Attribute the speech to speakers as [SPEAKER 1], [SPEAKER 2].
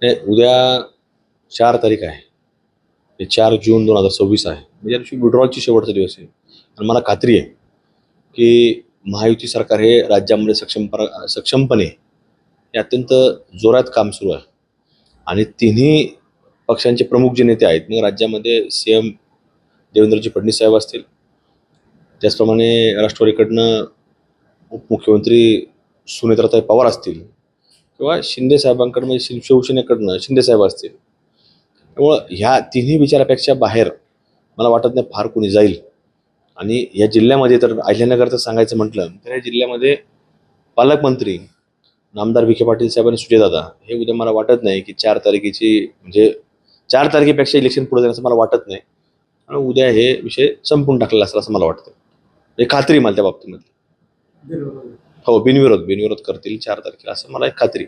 [SPEAKER 1] नाही, उद्या 4 तारीख आहे. ते 4 जून 2026 आहे. म्हणजे या दिवशी विड्रॉलची शेवटचा दिवस आहे. आणि मला खात्री आहे की महायुती सरकार हे राज्यामध्ये सक्षमपणे हे अत्यंत जोरात काम सुरू आहे. आणि तिन्ही पक्षांचे प्रमुख जे नेते आहेत, मग राज्यामध्ये CM देवेंद्रजी फडणवीस साहेब असतील, त्याचप्रमाणे राष्ट्रवादीकडनं उपमुख्यमंत्री सुनेत्राताई पवार असतील, किंवा शिंदे साहेबांकडनं म्हणजे शिवसेनेकडनं शिंदे साहेब असतील. त्यामुळं ह्या तिन्ही विचारापेक्षा बाहेर मला वाटत नाही फार कोणी जाईल. आणि या जिल्ह्यामध्ये तर अहिल्यानगरचं सांगायचं म्हटलं तर या जिल्ह्यामध्ये पालकमंत्री नामदार विखे पाटील साहेब आणि सुजयदादा हे उद्या मला वाटत नाही की 4 तारखेची म्हणजे 4 तारखेपेक्षा इलेक्शन पुढे जाण्याचं मला वाटत नाही. आणि उद्या हे विषय संपून टाकलेला असेल असं मला वाटतं. हे खात्री मला त्या बाबतीमध्ये. हो, बिनविरोध बिनविरोध करतील 4 तारखेला असं मला एक खात्री.